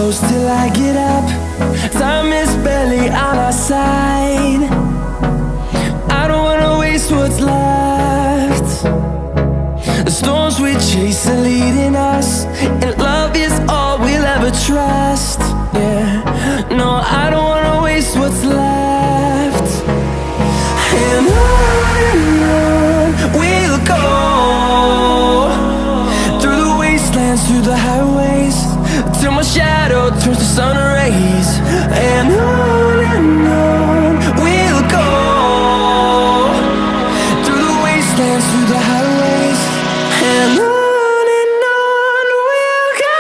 close till I get up. Time is barely on our side. I don't wanna waste what's left. The storms we chase are leading us, and love is all we'll ever trust. Yeah, no, I don't wanna waste what's left. And on we'll go, through the wastelands, through the highways, till my shadow turns to sun rays. And on we'll go, through the wastelands, through the highways, and on we'll go.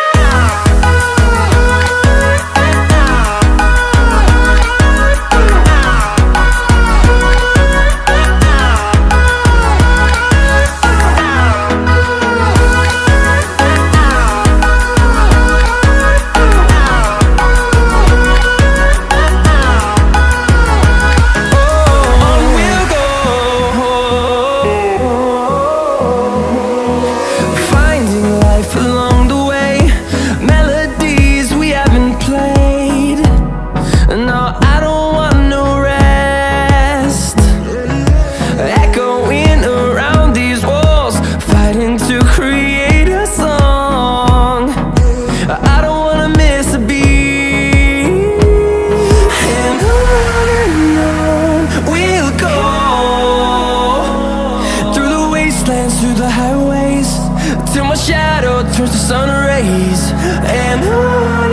Through the highways, till my shadow turns to sun rays. And on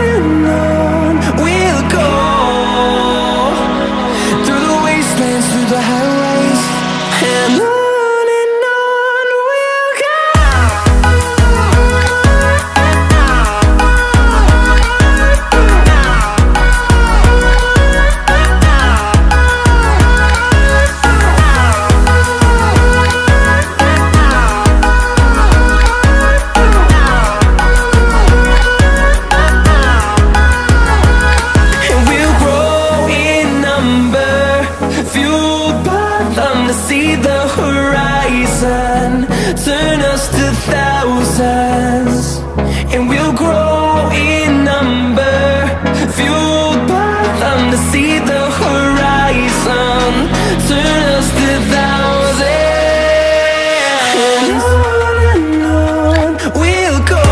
we'll go, through the wastelands, through the highways, and on we'll go. See the horizon turn us to thousands, and we'll grow in number, fueled by them. To see the horizon turn us to thousands, and on we'll go,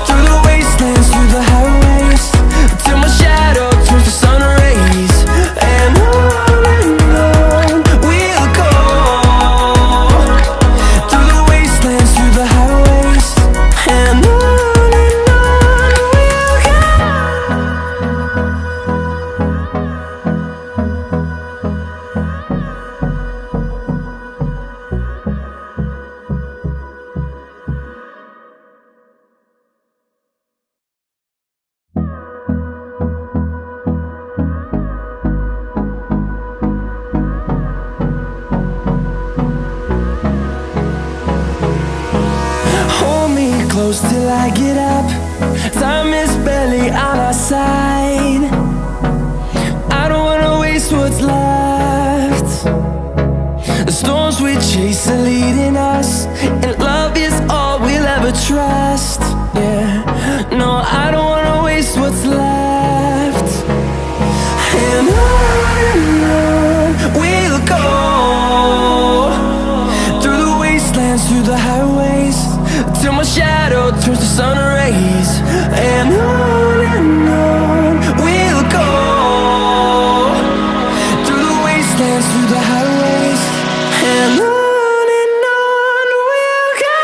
through the wastelands, through the highways, till my shadow turns to sun rays. And close till I get up. Time is barely on our side. I don't wanna waste what's left. The storms we chase are leading us, and love is all we'll ever trust. Yeah, no, I don't wanna waste what's left. And on we'll go, through the wastelands, through the highways, till my shadow turns to sun rays. And on we'll go, through the wastelands, through the highways, and on. We'll go.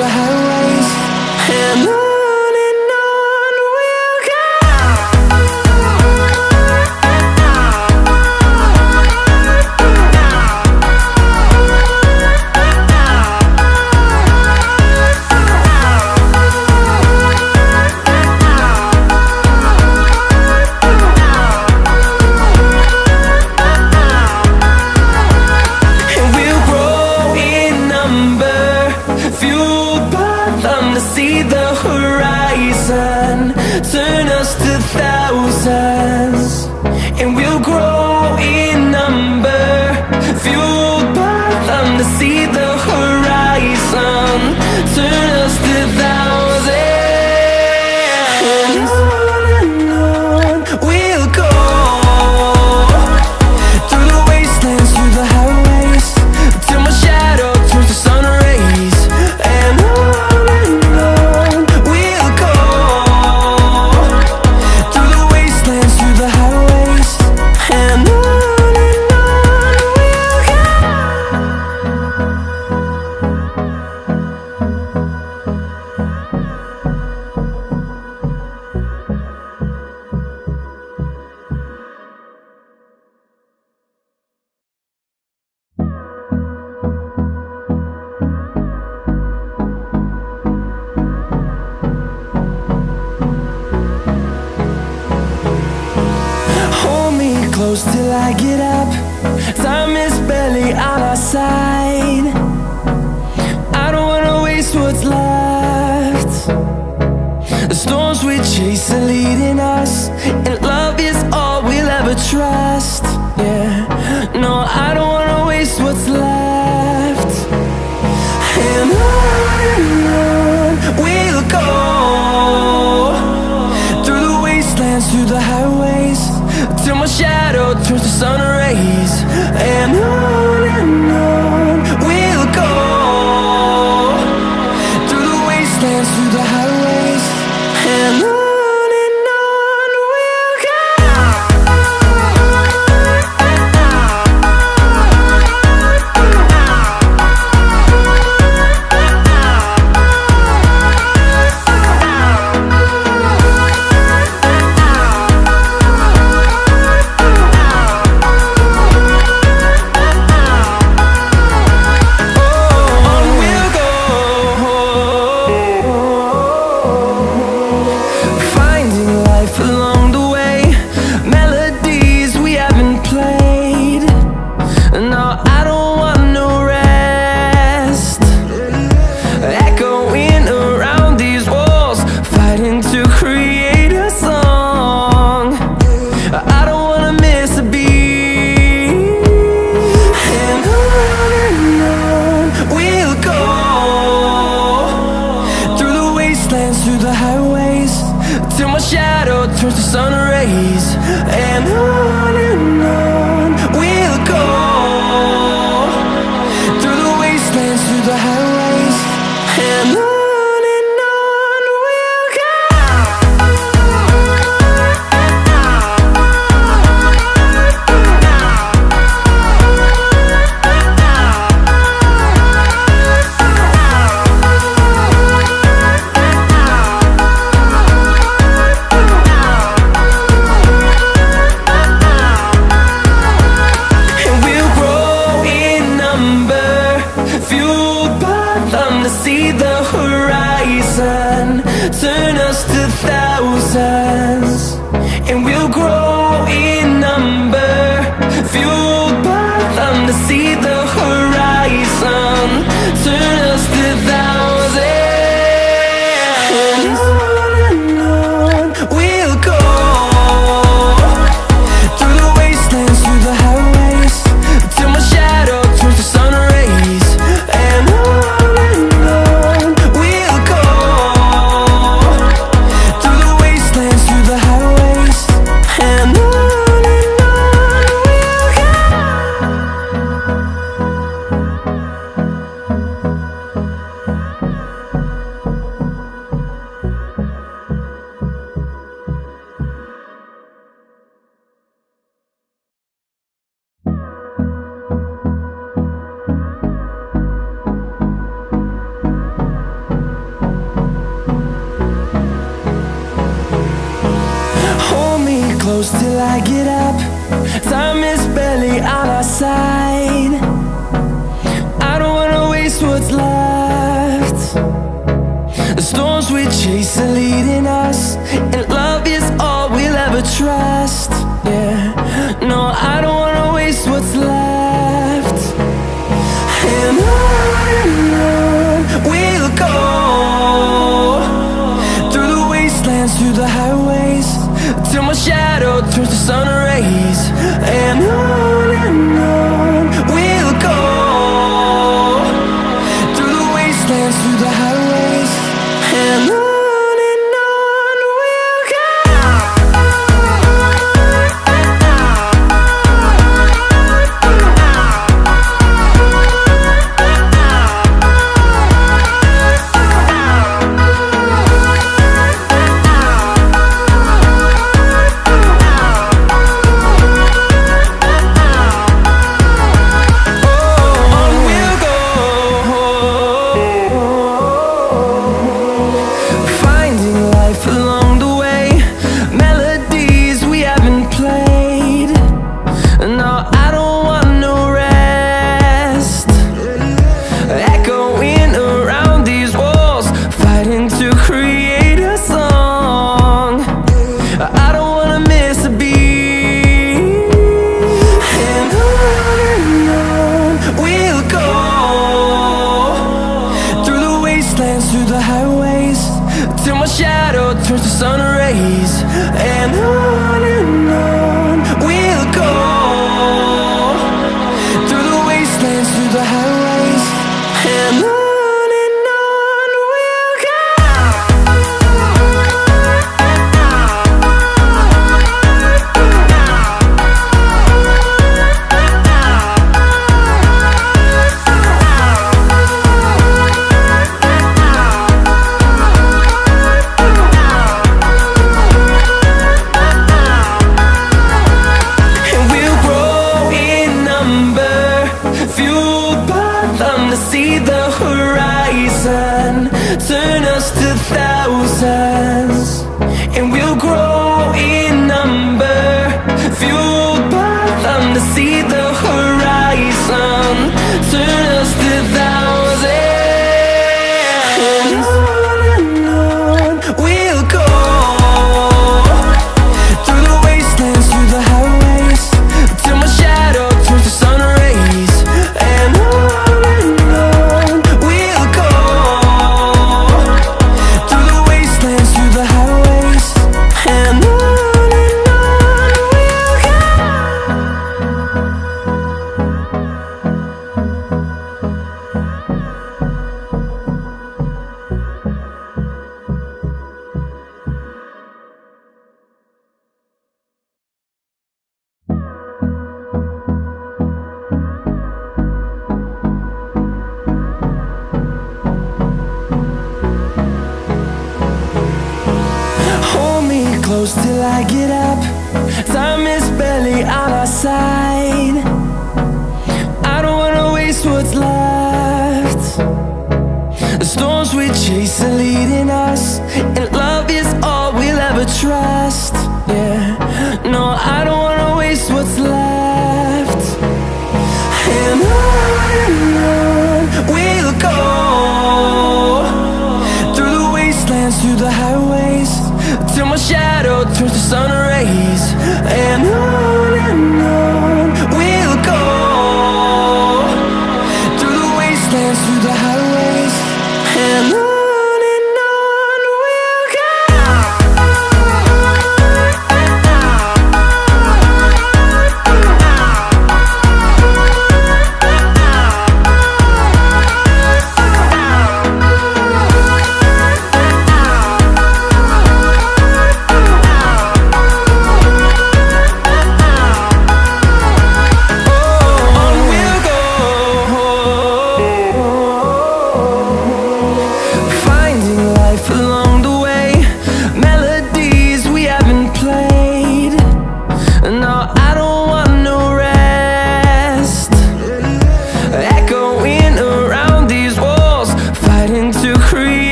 the highways, and on we'll go. See the horizon turn us to thousands, and we'll grow in number, fueled by them to see the horizon turn us to thousands, and on we'll go, through the wastelands, through the highways, till my shadow turns to sun rays, and on close till I get up. Time is barely on our side. I don't wanna waste what's left. The storms we chase are leading us, and love is all we'll ever trust. Yeah, no, I don't wanna waste what's left. And on we'll go, through the wastelands, through the highways, till my shadow turns to sun rays, and on we'll go, through the wastelands, through the highways, and on. Through the highways, till my shadow turns to sun rays, and on we'll go, through the wastelands, through the highways, and on. See the horizon turn us to thousands, and we'll grow in number, fueled by them to see the horizon turn us to thousands, and on we'll go, through the wastelands, through the highways, till my shadow turns to sun rays, and on. Through the highways, and on we'll go. close till I get up. Time is barely on our side. I don't wanna waste what's left. The storms we chase are leading us, and love is all we'll ever trust. Yeah, no, I don't wanna waste what's left. And on we'll go, through the wastelands, through the highways, till my shadow turns to sun rays. And on we'll go, through the wastelands, through the highways, and on we'll go. Through the highways, till my shadow turns to sun rays. And on we'll go, through the wastelands, through the highways, and on we'll go. See the horizon turn us to thousands, and we'll grow in number, fueled by them. To see the horizon turn us to thousands, and on we'll go, through the wastelands, through the highways, till my shadow turns to sun rays. And close till I get up. Time is barely on our side. I don't wanna waste what's left. The storms we chase are leading us, and love is all we'll ever trust. Yeah, no, I don't wanna waste what's left. And on we'll go, through the wastelands, through the highways, till my shadow turns to sun rays. And on we'll go, through the wastelands, through the highways, and on we'll go.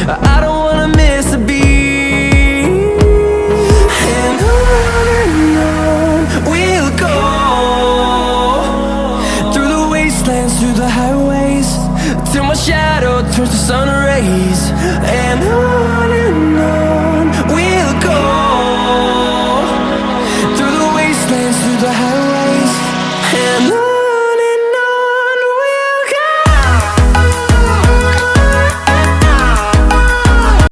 I don't wanna miss a beat. shadow turns to sun rays. And on